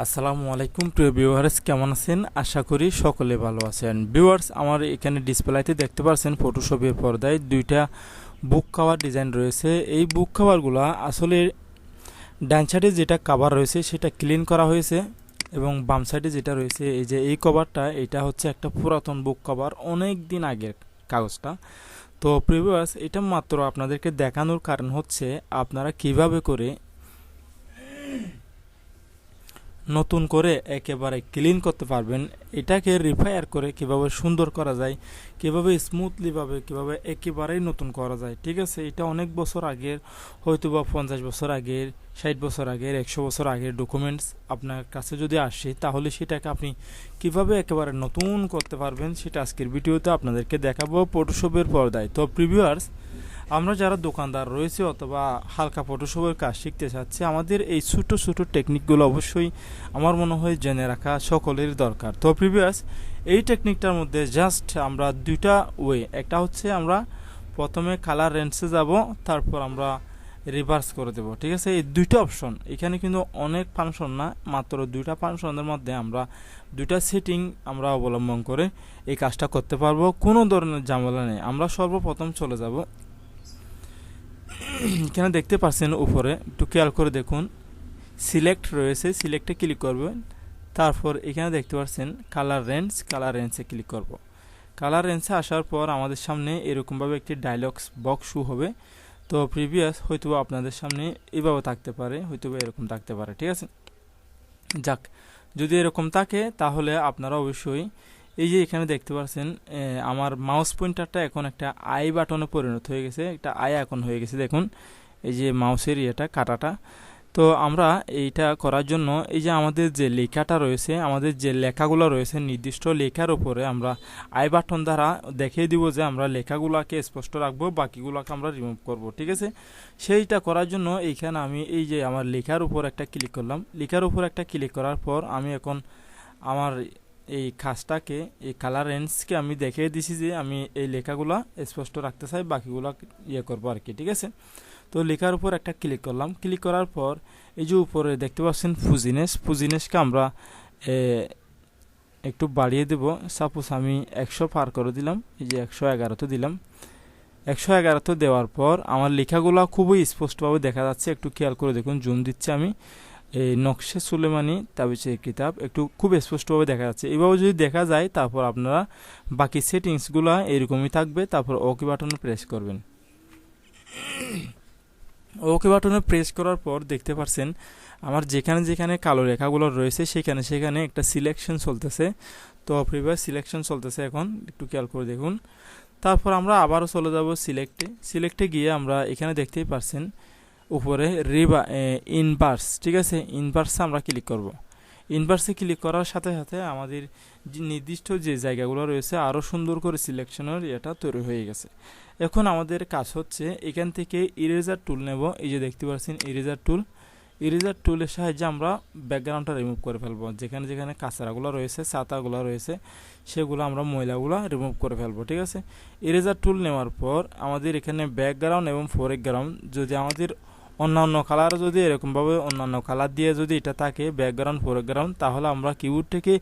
আসসালামু আলাইকুম প্রিয় ভিউয়ার্স, কেমন আছেন? আশা করি সকলে ভালো আছেন। ভিউয়ার্স, আমার এখানে ডিসপ্লেতে দেখতে পাচ্ছেন ফটোশপের পর্দায় দুইটা বুক কভার ডিজাইন রয়েছে। এই বুক কভারগুলো আসলে ডান সাইডে যেটা কভার রয়েছে সেটা ক্লিন করা হয়েছে এবং বাম সাইডে যেটা রয়েছে এই যে এই কভারটা, এটা হচ্ছে একটা পুরাতন বুক কভার, অনেক দিন আগের কাগজটা। তো ভিউয়ার্স, এটা মাত্র আপনাদেরকে দেখানোর কারণ হচ্ছে আপনারা কিভাবে করে নতুন করে একেবারে ক্লিন করতে পারবেন, এটাকে রিফায়ার করে কিভাবে সুন্দর করা যায়, কিভাবে স্মুথলিভাবে কিভাবে একেবারেই নতুন করা যায়। ঠিক আছে, এটা অনেক বছর আগের, হয়তো বা 50 বছর আগের, 60 বছর আগের, 100 বছর আগের ডকুমেন্টস আপনার কাছে যদি আসে, তাহলে সেটাকে আপনি কিভাবে একেবারে নতুন করতে পারবেন সেটা আজকের ভিডিওতে আপনাদেরকে দেখাবো ফটোশপের পর্দায়। তো প্রিভিউয়ার্স, আমরা যারা দোকানদার রয়েছে অথবা হালকা ফটোশপের কাজ শিখতে চাচ্ছি, আমাদের এই ছোটো ছোটো টেকনিকগুলো অবশ্যই আমার মনে হয় জেনে রাখা সকলের দরকার। তো প্রিভিয়াস, এই টেকনিকটার মধ্যে জাস্ট আমরা দুইটা ওয়ে, একটা হচ্ছে আমরা প্রথমে কালার রেঞ্জে যাব, তারপর আমরা রিভার্স করে দেব। ঠিক আছে, এই দুইটা অপশন, এখানে কিন্তু অনেক ফাংশন না, মাত্র দুইটা ফাংশনের মধ্যে আমরা দুইটা সেটিং আমরা অবলম্বন করে এই কাজটা করতে পারবো, কোনো ধরনের ঝামেলা নেই। আমরা সর্বপ্রথম চলে যাব, এখানে দেখতে পাচ্ছেন উপরে, একটু খেয়াল করে দেখুন, সিলেক্ট রয়েছে, সিলেক্টে ক্লিক করবেন। তারপর এখানে দেখতে পাচ্ছেন কালার রেঞ্জে ক্লিক করব। কালার রেঞ্জে আসার পর আমাদের সামনে এরকমভাবে একটি ডায়লগস বক্স শো হবে। তো প্রিভিয়াস হয়তো আপনাদের সামনে এইভাবে থাকতে পারে, হয়তো এরকম থাকতে পারে। ঠিক আছে, যাক, যদি এরকম থাকে তাহলে আপনারা অবশ্যই এই যে এখানে দেখতে পাচ্ছেন আমার মাউস পয়েন্টারটা এখন একটা আই বাটনে পরিণত হয়ে গেছে, একটা আই এখন হয়ে গেছে। দেখুন এই যে মাউসের ইয়েটা, কাটাটা। তো আমরা এইটা করার জন্য এই যে আমাদের যে লেখাটা রয়েছে, আমাদের যে লেখাগুলো রয়েছে, নির্দিষ্ট লেখার উপরে আমরা আই বাটন দ্বারা দেখিয়ে দিব যে আমরা লেখাগুলোকে স্পষ্ট রাখবো, বাকিগুলোকে আমরা রিমুভ করব। ঠিক আছে, সেইটা করার জন্য এইখানে আমি এই যে আমার লেখার উপর একটা ক্লিক করলাম। লেখার উপর একটা ক্লিক করার পর আমি এখন আমার এই কাজটাকে, এই কালার রেঞ্জকে আমি দেখিয়ে দিছি যে আমি এই লেখাগুলো স্পষ্ট রাখতে চাই, বাকিগুলো ইয়ে করবো আর কি। ঠিক আছে, তো লেখার উপর একটা ক্লিক করলাম। ক্লিক করার পর এই যে উপরে দেখতে পাচ্ছেন ফুজিনেসকে আমরা একটু বাড়িয়ে দেব। সাপোজ আমি 100 পার করে দিলাম, এই যে 111 দিলাম। 111 দেওয়ার পর আমার লেখাগুলো খুবই স্পষ্টভাবে দেখা যাচ্ছে, একটু খেয়াল করে দেখুন, জুম দিচ্ছি আমি। এই নকশে সুলেমানি তাবিজের কিতাব একটু খুব স্পষ্টভাবে দেখা যাচ্ছে। এইভাবে যদি দেখা যায়, তারপর আপনারা বাকি সেটিংসগুলো এরকমই থাকবে। তারপর ওকে বাটনে প্রেস করবেন। ওকে বাটনে প্রেস করার পর দেখতে পাচ্ছেন আমার যেখানে যেখানে কালো রেখাগুলো রয়েছে সেখানে সেখানে একটা সিলেকশন চলতেছে। তো প্রিভিয়াস সিলেকশন চলতেছে, এখন একটু খেয়াল করে দেখুন। তারপর আমরা আবারও চলে যাব সিলেক্টে গিয়ে আমরা এখানে দেখতেই পাচ্ছেন উপরে ইনভার্স। ঠিক আছে, ইনভার্সে আমরা ক্লিক করব। ইনভার্সে ক্লিক করার সাথে সাথে আমাদের যে নির্দিষ্ট যে জায়গাগুলো রয়েছে আরও সুন্দর করে সিলেকশনের এটা তৈরি হয়ে গেছে। এখন আমাদের কাজ হচ্ছে এখান থেকে ইরেজার টুল নেব। এই যে দেখতে পাচ্ছেন ইরেজার টুলের সাহায্যে আমরা ব্যাকগ্রাউন্ডটা রিমুভ করে ফেলবো। যেখানে যেখানে কাঁচরাগুলো রয়েছে, ছাতাগুলো রয়েছে, সেগুলো আমরা ময়লাগুলো রিমুভ করে ফেলবো। ঠিক আছে, ইরেজার টুল নেওয়ার পর আমাদের এখানে ব্যাকগ্রাউন্ড এবং ফোরগ্রাউন্ড, যদি আমাদের অন্যান্য কালার যদি এরকমভাবে অন্যান্য কালার দিয়ে যদি এটা থাকে ব্যাকগ্রাউন্ড ফোরগ্রাউন্ড, তাহলে আমরা কিবোর্ড থেকে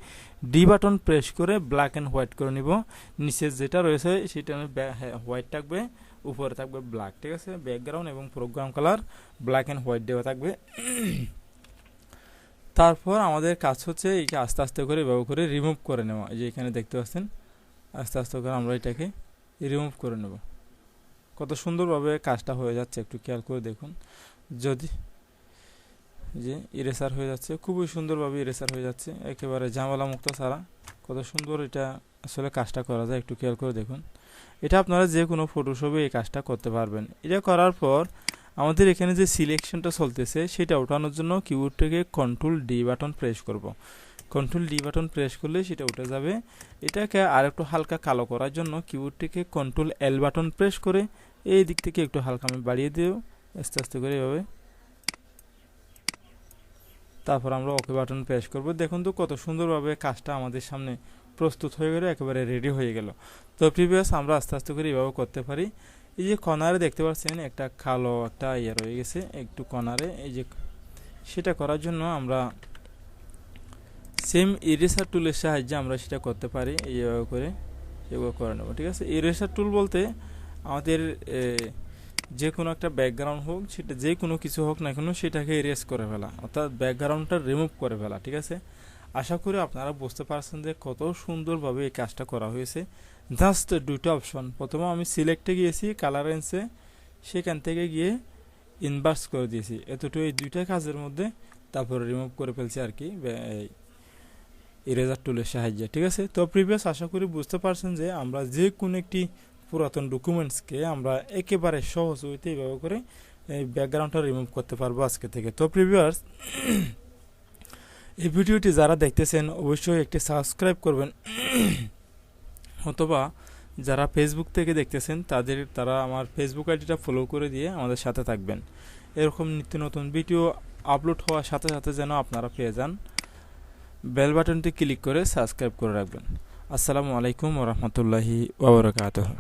ডি বাটন প্রেস করে ব্ল্যাক অ্যান্ড হোয়াইট করে নিব। নিচে যেটা রয়েছে সেটা হোয়াইট থাকবে, উপরে থাকবে ব্ল্যাক। ঠিক আছে, ব্যাকগ্রাউন্ড এবং foreground colour black and white দেওয়া থাকবে। তারপর আমাদের কাজ হচ্ছে এইকে আস্তে আস্তে করে এভাবে করে রিমুভ করে নেওয়া। এই যে এখানে দেখতে পাচ্ছেন, আস্তে আস্তে করে আমরা এটাকে রিমুভ করে নেব। কত সুন্দরভাবে কাজটা হয়ে যাচ্ছে, একটু খেয়াল করে দেখুন। যদি যে ইরেসার হয়ে যাচ্ছে, খুবই সুন্দরভাবে ইরেসার হয়ে যাচ্ছে, একেবারে ঝামেলা মুক্ত ছাড়া কত সুন্দর এটা আসলে কাজটা করা যায়, একটু খেয়াল করে দেখুন। এটা আপনারা যে কোনো ফটোশপে এই কাজটা করতে পারবেন। এটা করার পর আমাদের এখানে যে সিলেকশনটা চলতেছে সেটা ওঠানোর জন্য কিবোর্ড থেকে কন্ট্রোল ডি বাটন প্রেস করব। কন্ট্রোল ডি বাটন প্রেস করলে সেটা উঠে যাবে। এটাকে আর একটু হালকা কালো করার জন্য কিবোর্ড থেকে কন্ট্রোল এল বাটন প্রেস করে এই দিক থেকে একটু হালকা আমি বাড়িয়ে দেব, আস্তে আস্তে করে এভাবে। তারপর আমরা ওকে বাটন প্রেস করব। দেখুন তো কত সুন্দরভাবে কাজটা আমাদের সামনে প্রস্তুত হয়ে গেল, একেবারে রেডি হয়ে গেল। তো প্রিভিয়াস আমরা আস্তে আস্তে করে এভাবে করতে পারি। এই যে কর্নারে দেখতে পাচ্ছেন একটা কালো একটা ইয়ে রয়ে গেছে একটু কর্নারে, এই যে সেটা করার জন্য আমরা সেম ইরেসার টুলের সাহায্যে আমরা সেটা করতে পারি, এইভাবে করে এগুলো করে নেব। ঠিক আছে, ইরেসার টুল বলতে আমাদের যে কোনো একটা ব্যাকগ্রাউন্ড হোক, সেটা যে কোনো কিছু হোক না কেন, সেটাকে ইরেজ করে ফেলা, অর্থাৎ ব্যাকগ্রাউন্ডটা রিমুভ করে ফেলা। ঠিক আছে, আশা করি আপনারা বুঝতে পারছেন যে কত সুন্দরভাবে এই কাজটা করা হয়েছে। জাস্ট দুটো অপশন, প্রথমে আমি সিলেক্টে গিয়েছি, কালার রেঞ্জে, সেখান থেকে গিয়ে ইনভার্স করে দিয়েছি, এতটুকু এই দুইটা কাজের মধ্যে, তারপরে রিমুভ করে ফেলছি আর কি ইরেজার টুলের সাহায্যে। ঠিক আছে, তো প্রিভিয়াস আশা করি বুঝতে পারছেন যে আমরা যে কোনো একটি পুরাতন ডকুমেন্টসকে আমরা একেবারে সহজ হইতে এইভাবে করে এই ব্যাকগ্রাউন্ডটা রিমুভ করতে পারবো আজকে থেকে। তো প্রিভিয়াস এই ভিডিওটি যারা দেখতেছেন অবশ্যই একটি সাবস্ক্রাইব করবেন, অথবা যারা ফেসবুক থেকে দেখতেছেন তারা আমার ফেসবুক আইডিটা ফলো করে দিয়ে আমাদের সাথে থাকবেন। এরকম নিত্য নতুন ভিডিও আপলোড হওয়ার সাথে সাথে যেন আপনারা পেয়ে যান, বেল বাটনটি ক্লিক করে সাবস্ক্রাইব করে রাখবেন। আসসালামু আলাইকুম ওয়া রাহমাতুল্লাহি ওয়া বারাকাতুহু।